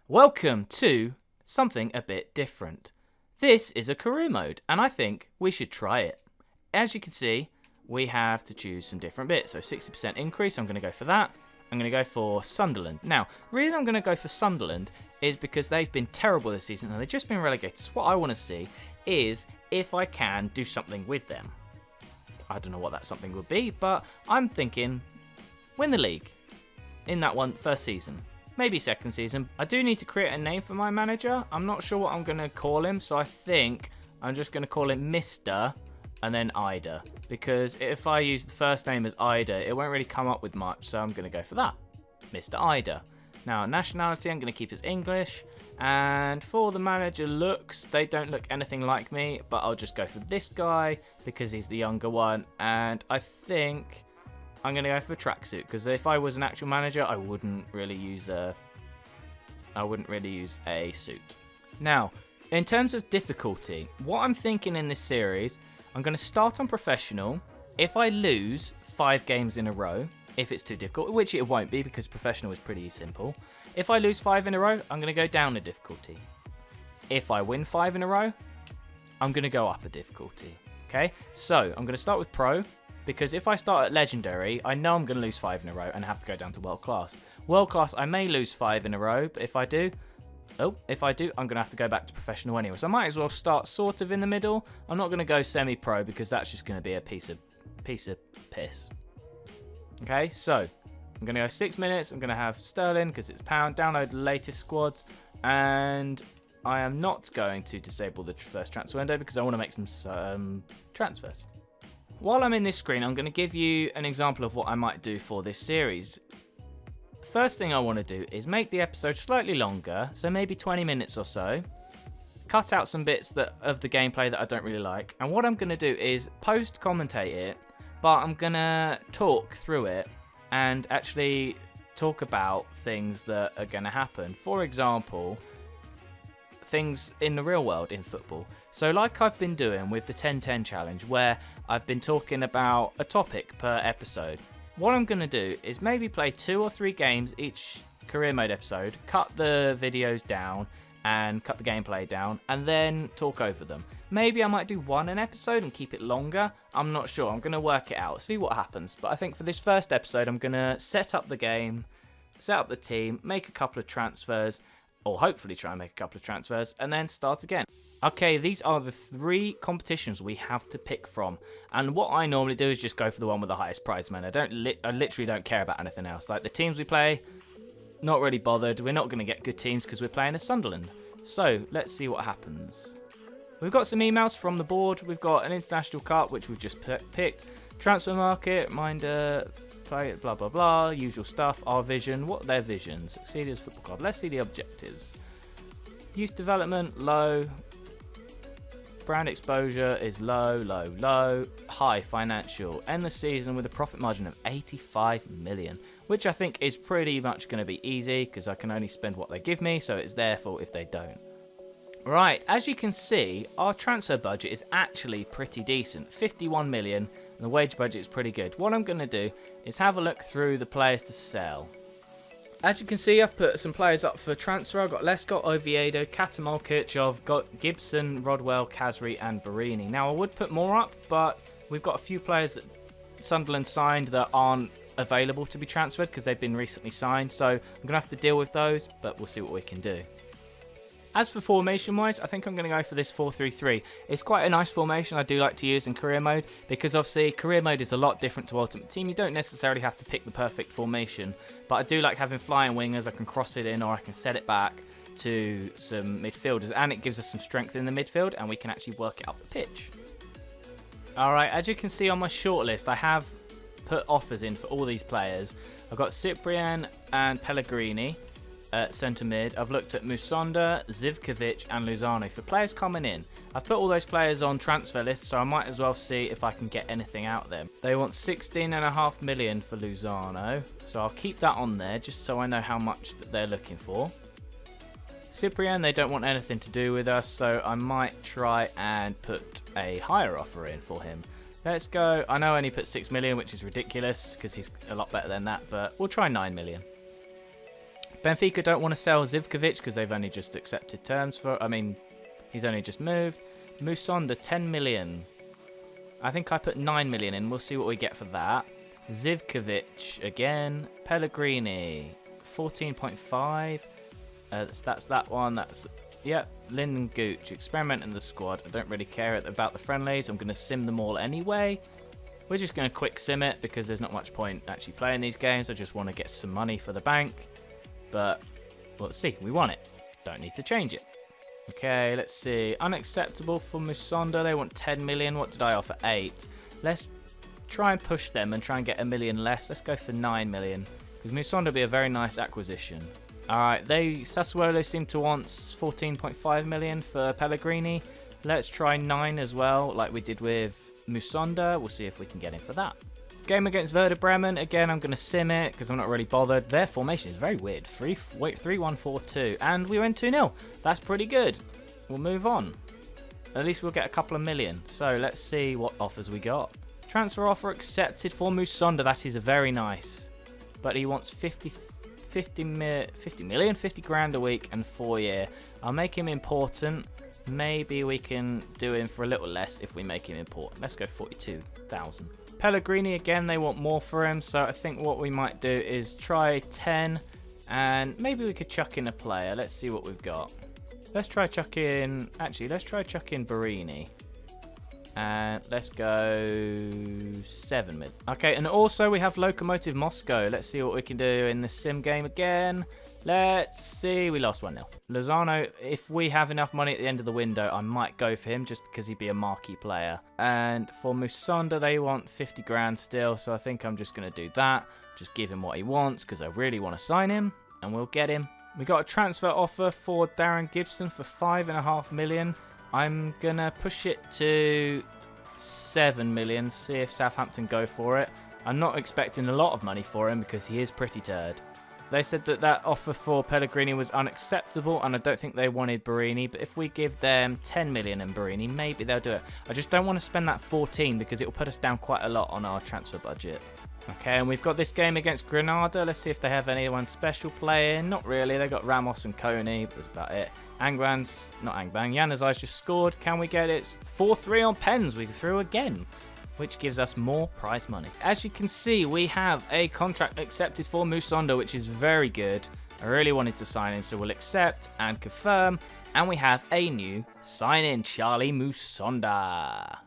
Welcome to something a bit different. This is a career mode, and I think we should try it. As you can see, we have to choose some different bits. So 60% increase, I'm going to go for that. I'm going to go for Sunderland. Now, the reason I'm going to go for Sunderland is because they've been terrible this season and they've just been relegated. So what I want to see is if I can do something with them. I don't know what that something would be, but I'm thinking win the league in that first season. Maybe second season. I do need to create a name for my manager. I'm not sure what I'm going to call him, so I think I'm just going to call him Mr. and then Ida. Because if I use the first name as Ida, it won't really come up with much, so I'm going to go for that. Mr. Ida. Now, nationality, I'm going to keep as English. And for the manager looks, they don't look anything like me, but I'll just go for this guy because he's the younger one. And I think I'm going to go for tracksuit because if I was an actual manager, I wouldn't really use a suit. Now, in terms of difficulty, what I'm thinking in this series, I'm going to start on professional. If I lose 5 games in a row, if it's too difficult, which it won't be because professional is pretty simple. If I lose 5 in a row, I'm going to go down a difficulty. If I win 5 in a row, I'm going to go up a difficulty. Okay, so I'm going to start with pro. Because if I start at legendary, I know I'm going to lose 5 in a row and have to go down to world class. World class, I may lose 5 in a row, but if I do, I'm going to have to go back to professional anyway. So I might as well start sort of in the middle. I'm not going to go semi-pro because that's just going to be a piece of piss. Okay, so I'm going to go 6 minutes. I'm going to have sterling because it's pound. Download the latest squads, and I am not going to disable the first transfer window because I want to make some transfers. While I'm in this screen, I'm going to give you an example of what I might do for this series. First thing I want to do is make the episode slightly longer, so maybe 20 minutes or so. Cut out some bits of the gameplay that I don't really like. And what I'm going to do is post-commentate it, but I'm going to talk through it and actually talk about things that are going to happen. For example, things in the real world in football. So like I've been doing with the 10-10 challenge, where I've been talking about a topic per episode. What I'm going to do is maybe play 2 or 3 games each career mode episode, cut the videos down and cut the gameplay down, and then talk over them. Maybe I might do 1 an episode and keep it longer. I'm not sure. I'm going to work it out, see what happens. But I think for this first episode, I'm going to set up the game, set up the team, make a couple of transfers, or hopefully try and make a couple of transfers, and then start again. Okay, these are the 3 competitions we have to pick from. And what I normally do is just go for the one with the highest prize, man. I literally don't care about anything else. Like the teams we play, not really bothered. We're not going to get good teams because we're playing as Sunderland. So, let's see what happens. We've got some emails from the board. We've got an international cup, which we've just picked. Transfer market, reminder, play, blah, blah, blah. Usual stuff, our vision. What are their visions? Succeed as football club. Let's see the objectives. Youth development, low. Brand exposure is low, low, low. High financial. End the season with a profit margin of 85 million, which I think is pretty much going to be easy because I can only spend what they give me, so it's their fault if they don't. Right, as you can see, our transfer budget is actually pretty decent. 51 million, and the wage budget is pretty good. What I'm going to do is have a look through the players to sell. As you can see, I've put some players up for transfer. I've got Lescott, Oviedo, Katamolkic, I've got Gibson, Rodwell, Kazri and Barini. Now, I would put more up, but we've got a few players that Sunderland signed that aren't available to be transferred because they've been recently signed. So I'm going to have to deal with those, but we'll see what we can do. As for formation-wise, I think I'm going to go for this 4-3-3. It's quite a nice formation I do like to use in career mode because obviously career mode is a lot different to Ultimate Team. You don't necessarily have to pick the perfect formation, but I do like having flying wingers. I can cross it in or I can set it back to some midfielders, and it gives us some strength in the midfield and we can actually work it up the pitch. Alright, as you can see on my shortlist, I have put offers in for all these players. I've got Cyprian and Pellegrini at centre mid. I've looked at Musonda, Zivkovic and Luzano for players coming in. I've put all those players on transfer lists, so I might as well see if I can get anything out of them. They want 16.5 million for Luzano, so I'll keep that on there just so I know how much that they're looking for. Cyprian, they don't want anything to do with us, so I might try and put a higher offer in for him. Let's go. I know I only put 6 million, which is ridiculous because he's a lot better than that, but we'll try 9 million. Benfica don't want to sell Zivkovic because they've only just accepted terms for... I mean, he's only just moved. Musonda, 10 million. I think I put 9 million in. We'll see what we get for that. Zivkovic again. Pellegrini, 14.5. That's that one. That's... Yep, Lyndon Gooch, experiment in the squad. I don't really care about the friendlies. I'm going to sim them all anyway. We're just going to quick sim it because there's not much point actually playing these games. I just want to get some money for the bank. But, well, let's see. We want it. Don't need to change it. Okay, let's see. Unacceptable for Musonda. They want 10 million. What did I offer? 8. Let's try and push them and try and get a million less. Let's go for 9 million. Because Musonda would be a very nice acquisition. Alright, Sassuolo seem to want 14.5 million for Pellegrini. Let's try 9 as well, like we did with Musonda. We'll see if we can get him for that. Game against Werder Bremen. Again, I'm going to sim it because I'm not really bothered. Their formation is very weird. 3-1-4-2. And we went 2-0. That's pretty good. We'll move on. At least we'll get a couple of million. So let's see what offers we got. Transfer offer accepted for Musonda. That is very nice. But he wants 50 grand a week and 4 year. I'll make him important. Maybe we can do him for a little less if we make him important. Let's go 42,000. Pellegrini, again, they want more for him. So I think what we might do is try 10. And maybe we could chuck in a player. Let's see what we've got. Let's try chuck in... Actually, let's try chuck in Barini. And let's go 7 mid. Okay, and also we have Lokomotiv Moscow. Let's see what we can do in the sim game again. Let's see. We lost 1-0. Lozano, if we have enough money at the end of the window, I might go for him just because he'd be a marquee player. And for Musonda, they want 50 grand still. So I think I'm just going to do that. Just give him what he wants because I really want to sign him. And we'll get him. We got a transfer offer for Darren Gibson for 5.5 million. I'm going to push it to 7 million, see if Southampton go for it. I'm not expecting a lot of money for him because he is pretty turd. They said that that offer for Pellegrini was unacceptable and I don't think they wanted Barini. But if we give them 10 million in Barini, maybe they'll do it. I just don't want to spend that 14 because it will put us down quite a lot on our transfer budget. Okay, and we've got this game against Granada. Let's see if they have anyone special playing. Not really. They got Ramos and Coney, but that's about it. Januzaj's just scored. Can we get it? 4-3 on pens. We threw again, which gives us more prize money. As you can see, we have a contract accepted for Musonda, which is very good. I really wanted to sign him, so we'll accept and confirm. And we have a new sign-in, Charlie Musonda.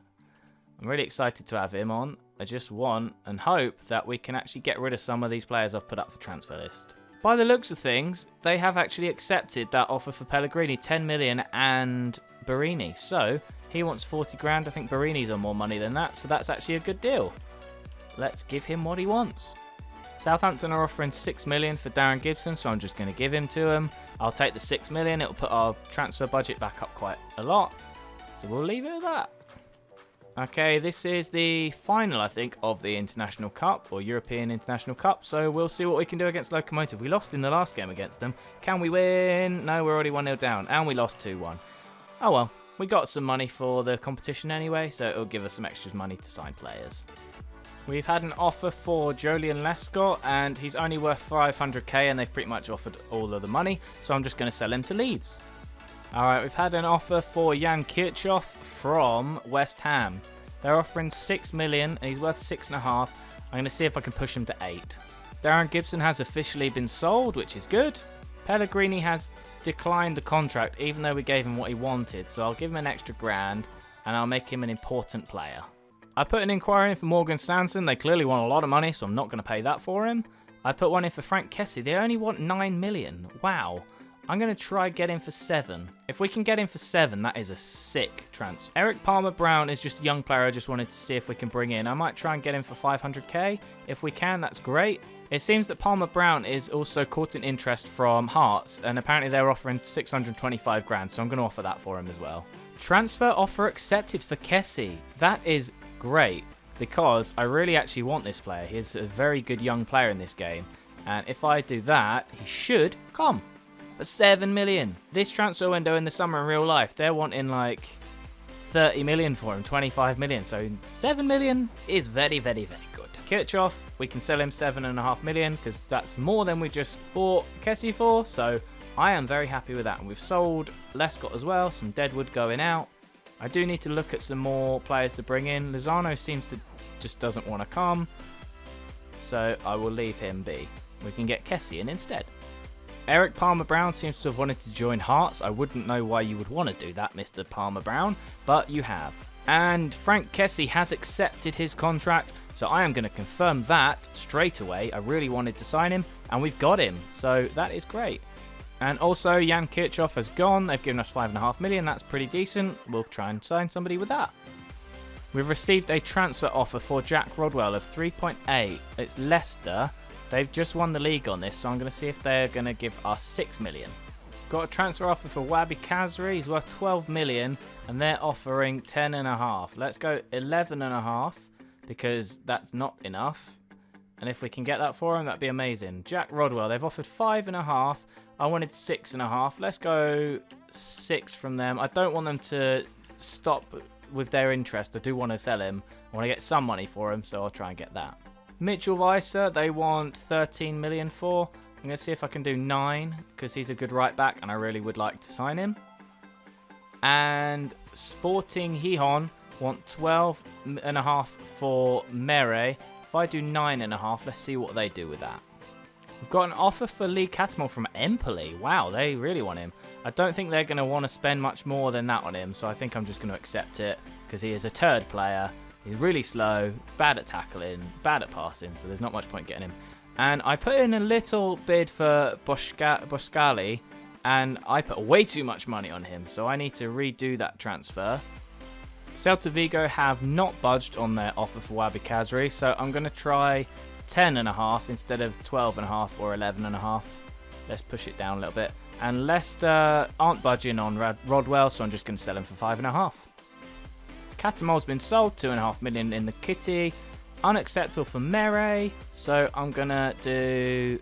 I'm really excited to have him on. I just want and hope that we can actually get rid of some of these players I've put up for transfer list. By the looks of things, they have actually accepted that offer for Pellegrini, 10 million and Barini. So he wants 40 grand. I think Barini's on more money than that, so that's actually a good deal. Let's give him what he wants. Southampton are offering 6 million for Darren Gibson, so I'm just going to give him to him. I'll take the 6 million. It'll put our transfer budget back up quite a lot. So we'll leave it at that. Okay, this is the final, I think, of the International Cup, or European International Cup, so we'll see what we can do against Lokomotiv. We lost in the last game against them. Can we win? No, we're already 1-0 down, and we lost 2-1. Oh well, we got some money for the competition anyway, so it'll give us some extra money to sign players. We've had an offer for Jolien Lescott, and he's only worth 500k, and they've pretty much offered all of the money, so I'm just going to sell him to Leeds. Alright, we've had an offer for Jan Kirchhoff from West Ham. They're offering 6 million and he's worth 6.5. I'm going to see if I can push him to 8. Darren Gibson has officially been sold, which is good. Pellegrini has declined the contract even though we gave him what he wanted. So I'll give him an extra grand and I'll make him an important player. I put an inquiry in for Morgan Sanson. They clearly want a lot of money, so I'm not going to pay that for him. I put one in for Frank Kessie. They only want 9 million. Wow. I'm going to try get him for 7. If we can get him for 7, that is a sick transfer. Eric Palmer-Brown is just a young player I just wanted to see if we can bring in. I might try and get him for 500k. If we can, that's great. It seems that Palmer-Brown is also caught in interest from Hearts, and apparently they're offering 625 grand, so I'm going to offer that for him as well. Transfer offer accepted for Kessie. That is great, because I really actually want this player. He's a very good young player in this game, and if I do that, he should come. For 7 million. This transfer window in the summer in real life, they're wanting like 30 million for him, 25 million. So 7 million is very, very, very good. forward. Kirchhoff, we can sell him 7.5 million because that's more than we just bought Kessie for. So I am very happy with that. And we've sold Lescott as well. Some Deadwood going out. I do need to look at some more players to bring in. Lozano seems to just doesn't want to come. So I will leave him be. We can get Kessie in instead. Eric Palmer-Brown seems to have wanted to join Hearts. I wouldn't know why you would want to do that, Mr. Palmer-Brown, but you have. And Frank Kessie has accepted his contract, so I am going to confirm that straight away. I really wanted to sign him, and we've got him, so that is great. And also, Jan Kirchhoff has gone. They've given us 5.5 million. That's pretty decent. We'll try and sign somebody with that. We've received a transfer offer for Jack Rodwell of 3.8. It's Leicester. They've just won the league on this, so I'm going to see if they're going to give us 6 million. Got a transfer offer for Wabi Kazri. He's worth 12 million, and they're offering 10.5. Let's go 11.5 because that's not enough. And if we can get that for him, that'd be amazing. Jack Rodwell, they've offered 5.5. I wanted 6.5. Let's go 6 from them. I don't want them to stop with their interest. I do want to sell him. I want to get some money for him, so I'll try and get that. Mitchell Weiser, they want 13 million for. I'm going to see if I can do 9 because he's a good right back and I really would like to sign him. And Sporting Gijón want 12.5 for Mere. If I do 9.5, let's see what they do with that. We've got an offer for Lee Catmull from Empoli. Wow, they really want him. I don't think they're going to want to spend much more than that on him, so I think I'm just going to accept it because he is a turd player. He's really slow, bad at tackling, bad at passing, so there's not much point getting him. And I put in a little bid for Boscali, and I put way too much money on him, so I need to redo that transfer. Celta Vigo have not budged on their offer for Wabi Kazri, so I'm going to try 10.5 instead of 12.5 or 11.5. Let's push it down a little bit. And Leicester aren't budging on Rodwell, so I'm just going to sell him for 5.5. Catamol's been sold, 2.5 million in the kitty. Unacceptable for Mere, so I'm going to do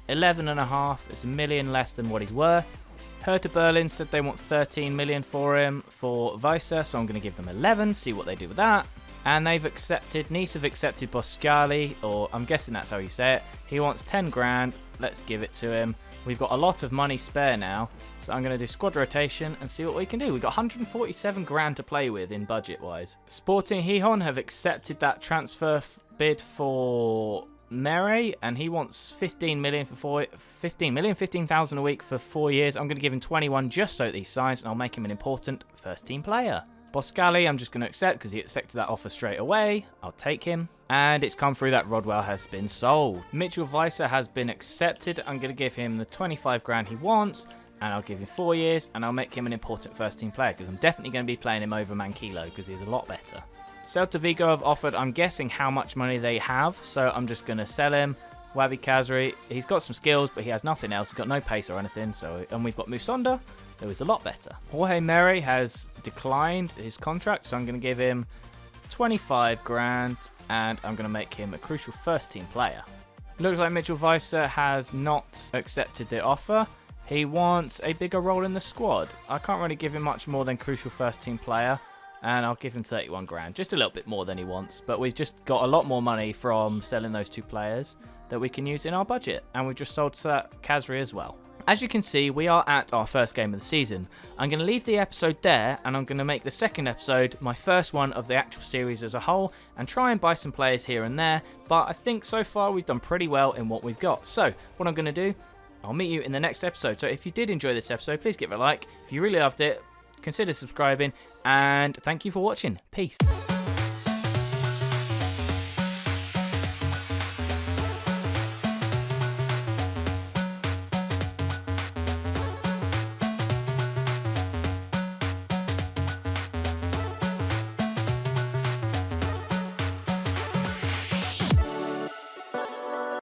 11.5. It's $1 million less than what he's worth. Hertha Berlin said they want 13 million for him for Weiser, so I'm going to give them 11, see what they do with that. And they've accepted, Nice have accepted Boscali, or I'm guessing that's how you say it. He wants 10 grand, let's give it to him. We've got a lot of money spare now, so I'm going to do squad rotation and see what we can do. We've got 147 grand to play with in budget-wise. Sporting Gijón have accepted that transfer bid for Mere, and he wants 15,000 a week for 4 years. I'm going to give him 21 just so that he signs, and I'll make him an important first-team player. Boscali, I'm just going to accept because he accepted that offer straight away. I'll take him. And it's come through that Rodwell has been sold. Mitchell Weiser has been accepted. I'm going to give him the 25 grand he wants. And I'll give him 4 years. And I'll make him an important first team player because I'm definitely going to be playing him over Manquillo because he's a lot better. Celta Vigo have offered, I'm guessing, how much money they have. So I'm just going to sell him. Wabi Kazri, he's got some skills, but he has nothing else. He's got no pace or anything. And we've got Musonda, who is a lot better. Jorge Mere has declined his contract, so I'm going to give him 25 grand, and I'm going to make him a crucial first-team player. Looks like Mitchell Weiser has not accepted the offer. He wants a bigger role in the squad. I can't really give him much more than crucial first-team player, and I'll give him 31 grand. Just a little bit more than he wants, but we've just got a lot more money from selling those two players that we can use in our budget, and we've just sold Kazri as well. As you can see, we are at our first game of the season. I'm going to leave the episode there, and I'm going to make the second episode my first one of the actual series as a whole, and try and buy some players here and there, but I think so far we've done pretty well in what we've got. So, what I'm going to do, I'll meet you in the next episode. So if you did enjoy this episode, please give it a like. If you really loved it, consider subscribing, and thank you for watching. Peace.